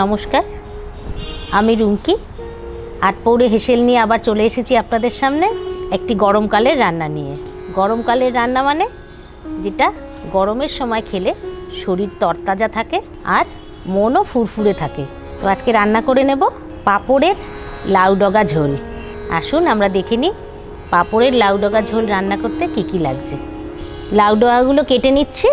নমস্কার, আমি রুমকি। আটপৌরে হেসেল নিয়ে আবার চলে এসেছি আপনাদের সামনে একটি গরমকালের রান্না নিয়ে। গরমকালের রান্না মানে যেটা গরমের সময় খেলে শরীর তরতাজা থাকে আর মনও ফুরফুরে থাকে। তো আজকে রান্না করে নেব পাঁপড়ের লাউডগা ঝোল। আসুন আমরা দেখে নিই পাঁপড়ের লাউডগা ঝোল রান্না করতে কী কী লাগছে। লাউডগাগুলো কেটে নিচ্ছি।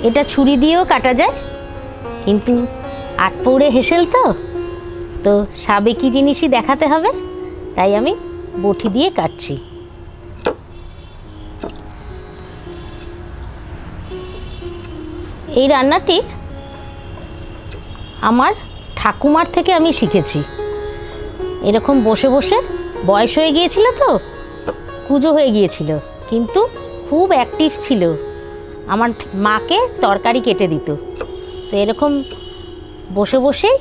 এটা ছুরি দিয়েও কাটা যায়, কিন্তু আটপৌরে হেসেল তো সাবেকি জিনিসই দেখাতে হবে, তাই আমি বটি দিয়ে কাটছি। এই রান্নাটি আমার ঠাকুমার থেকে আমি শিখেছি। এরকম বসে বসে বয়স হয়ে গিয়েছিল, তো কুঁজো হয়ে গিয়েছিল, কিন্তু খুব অ্যাক্টিভ ছিল। আমার মাকে তরকারি কেটে দিত, তো এরকম বসে বসেই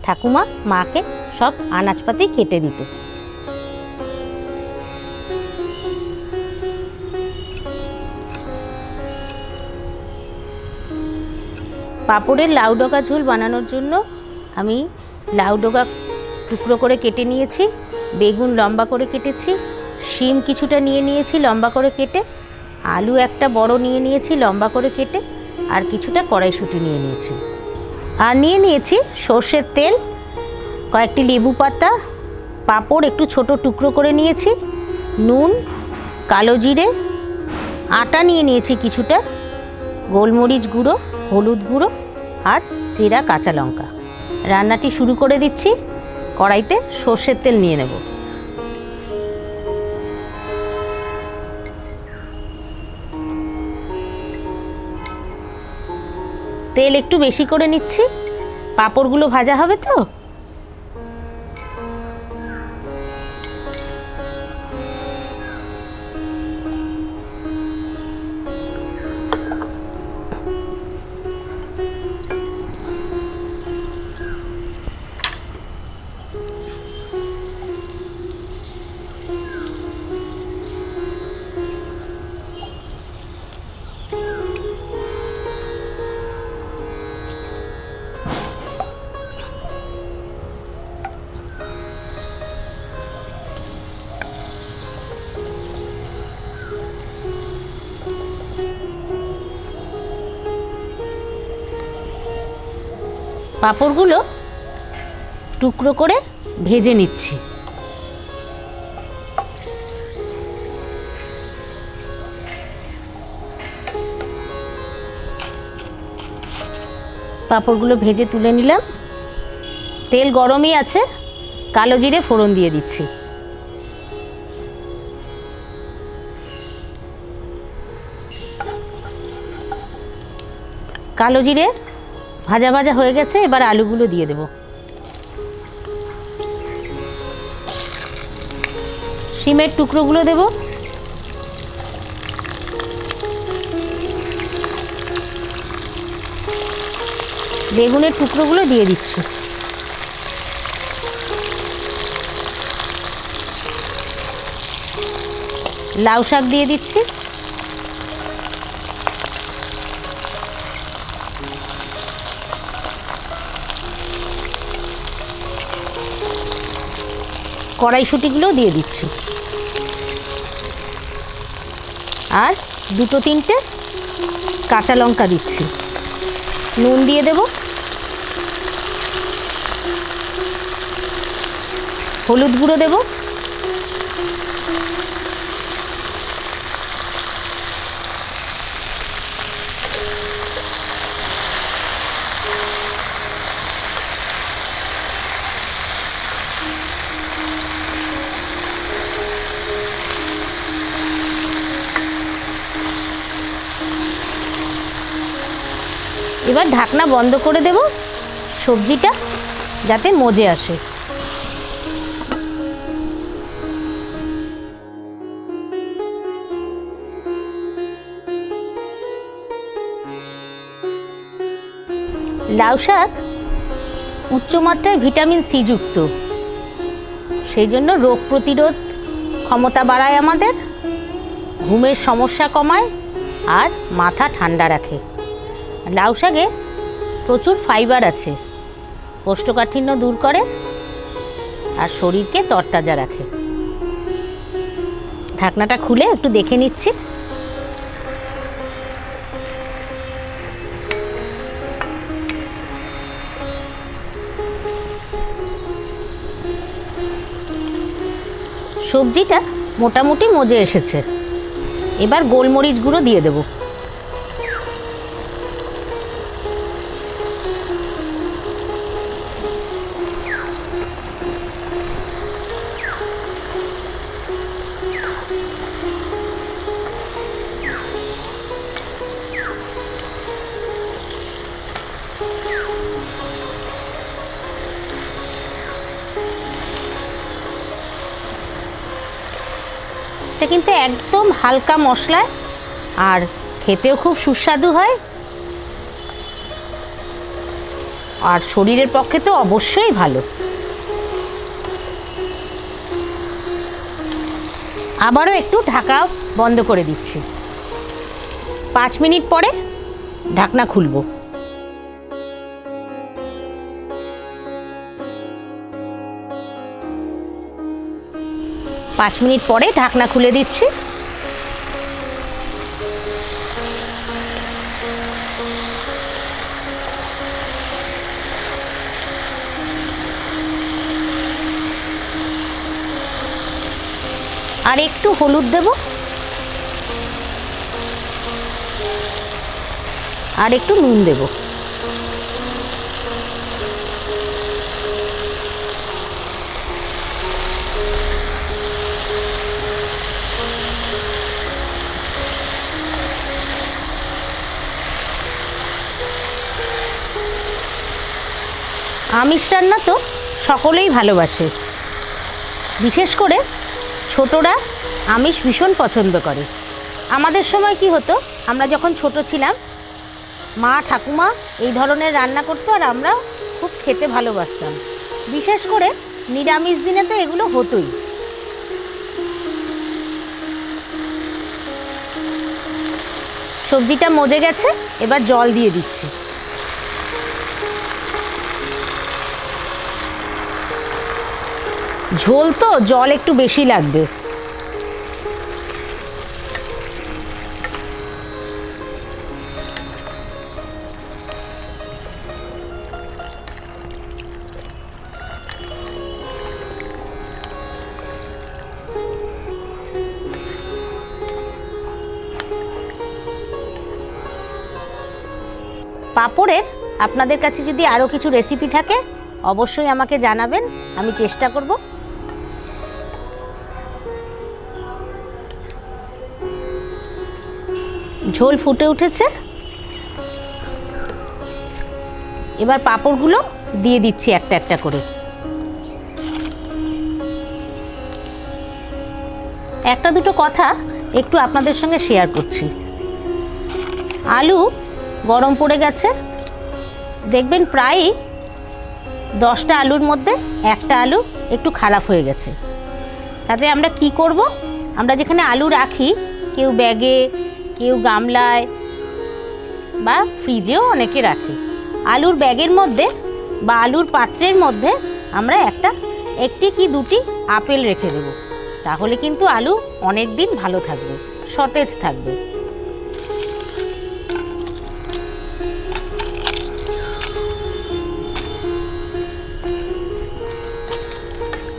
ঠাকুমা মাকে সব আনাজপাতি কেটে দিত। পাঁপড়ের লাউডগা ঝোল বানানোর জন্য আমি লাউডগা টুকরো করে কেটে নিয়েছি, বেগুন লম্বা করে কেটেছি, শিম কিছুটা নিয়ে নিয়েছি লম্বা করে কেটে, আলু একটা বড় নিয়ে নিয়েছি লম্বা করে কেটে, আর কিছুটা কড়াইশুঁটি নিয়ে নিয়েছি। আর নিয়ে নিয়েছি সর্ষের তেল, কয়েকটি লেবু পাতা, পাঁপড় একটু ছোট টুকরো করে নিয়েছি, নুন, কালো জিরে, আটা নিয়ে নিয়েছি কিছুটা, গোলমরিচ গুঁড়ো, হলুদ গুঁড়ো আর জিরা কাঁচা লঙ্কা। রান্নাটি শুরু করে দিচ্ছি। কড়াইতে সর্ষের তেল নিয়ে নেব। তেল একটু বেশি করে নিচ্ছি, পাঁপড়গুলো ভাজা হবে তো। পাঁপড়গুলো টুকরো করে ভেজে নিচ্ছি। পাঁপড়গুলো ভেজে তুলে নিলাম। তেল গরমই আছে, কালো জিরে ফোড়ন দিয়ে দিচ্ছি। কালো জিরে ভাজা ভাজা হয়ে গেছে, এবার আলুগুলো দিয়ে দেব। শিমের টুকরোগুলো দেব, বেগুনের টুকরোগুলো দিয়ে দিচ্ছি। লাউ শাক দিয়ে দিচ্ছি। কড়াইশুঁটিগুলোও দিয়ে দিচ্ছি, আর দুটো তিনটে কাঁচা লঙ্কা দিচ্ছি। নুন দিয়ে দেব, হলুদ গুঁড়ো দেব, এবার ঢাকনা বন্ধ করে দেব সবজিটা যাতে মজে আসে। লাউ শাক উচ্চমাত্রায় ভিটামিন সি যুক্ত, সেই জন্য রোগ প্রতিরোধ ক্ষমতা বাড়ায় আমাদের, ঘুমের সমস্যা কমায় আর মাথা ঠান্ডা রাখে। লাউ শাকে প্রচুর ফাইবার আছে, কোষ্ঠকাঠিন্য দূর করে আর শরীরকে তরতাজা রাখে। ঢাকনাটা খুলে একটু দেখে নিচ্ছি। সবজিটা মোটামুটি মজে এসেছে। এবার গোলমরিচ গুঁড়ো দিয়ে দেব। এটা কিন্তু একদম হালকা মশলায় আর খেতেও খুব সুস্বাদু হয়, আর শরীরের পক্ষে তো অবশ্যই ভালো। আবারও একটু ঢাকা বন্ধ করে দিচ্ছি। 5 মিনিট পরে ঢাকনা খুলব। পাঁচ মিনিট পরে ঢাকনা খুলে দিচ্ছি। আর একটু হলুদ দেব, আর একটু নুন দেব। আমিষ রান্না তো সকলেই ভালোবাসে, বিশেষ করে ছোটরা আমিষ ভীষণ পছন্দ করে। আমাদের সময় কি হতো, আমরা যখন ছোট ছিলাম মা ঠাকুমা এই ধরনের রান্না করতো আর আমরা খুব খেতে ভালোবাসতাম। বিশেষ করে নিরামিষ দিনে তো এগুলো হতোই। সবজিটা মজে গেছে, এবার জল দিয়ে দিচ্ছি। ঝোল তো জল একটু বেশি লাগবে। পাঁপড়ের আপনাদের কাছে যদি আরও কিছু রেসিপি থাকে অবশ্যই আমাকে জানাবেন, আমি চেষ্টা করব। ঝোল ফুটে উঠেছে, এবার পাঁপড়গুলো দিয়ে দিচ্ছি একটা একটা করে। একটা দুটো কথা একটু আপনাদের সঙ্গে শেয়ার করছি। আলু গরম পড়ে গেছে, দেখবেন প্রায় 10টা আলুর মধ্যে একটা আলু একটু খারাপ হয়ে গেছে। তাতে আমরা কি করব, আমরা যেখানে আলু রাখি, কেউ ব্যাগে, কেউ গামলায় বা ফ্রিজেও অনেকে রাখে, আলুর ব্যাগের মধ্যে বা আলুর পাত্রের মধ্যে আমরা একটি কি দুটি আপেল রেখে দেব। তাহলে কিন্তু আলু অনেক দিন ভালো থাকবে, সতেজ থাকবে।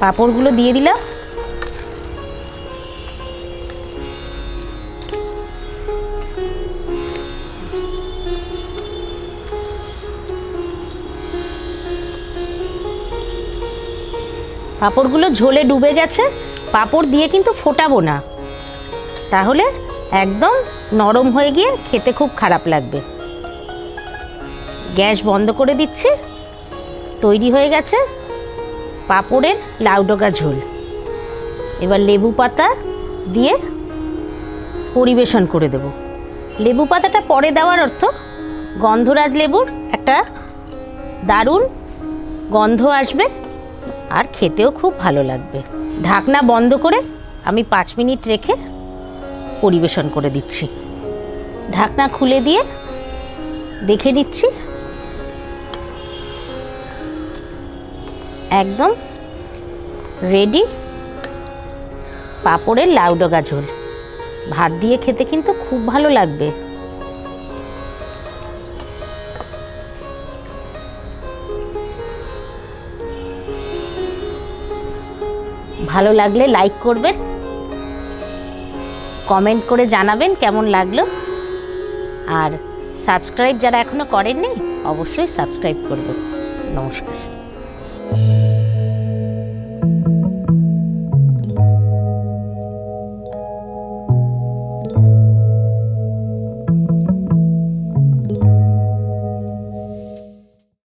পাঁপড়গুলো দিয়ে দিলাম। পাঁপড়গুলো ঝোলে ডুবে গেছে। পাঁপড় দিয়ে কিন্তু ফোটাবো না, তাহলে একদম নরম হয়ে গিয়ে খেতে খুব খারাপ লাগবে। গ্যাস বন্ধ করে দিচ্ছি। তৈরি হয়ে গেছে পাঁপড়ের লাউডোগা ঝোল। এবার লেবু পাতা দিয়ে পরিবেশন করে দেব। লেবু পাতাটা পরে দেওয়ার অর্থ গন্ধরাজ লেবুর একটা দারুণ গন্ধ আসবে আর খেতেও খুব ভালো লাগবে। ঢাকনা বন্ধ করে আমি 5 মিনিট রেখে পরিবেশন করে দিচ্ছি। ঢাকনা খুলে দিয়ে দেখে নিচ্ছি, একদম রেডি পাঁপড়ের লাউডোগা ঝোল। ভাত দিয়ে খেতে কিন্তু খুব ভালো লাগবে। ভালো লাগলে লাইক করবেন, কমেন্ট করে জানাবেন কেমন লাগলো, আর সাবস্ক্রাইব যারা এখনো করেননি অবশ্যই সাবস্ক্রাইব করবেন। নমস্কার।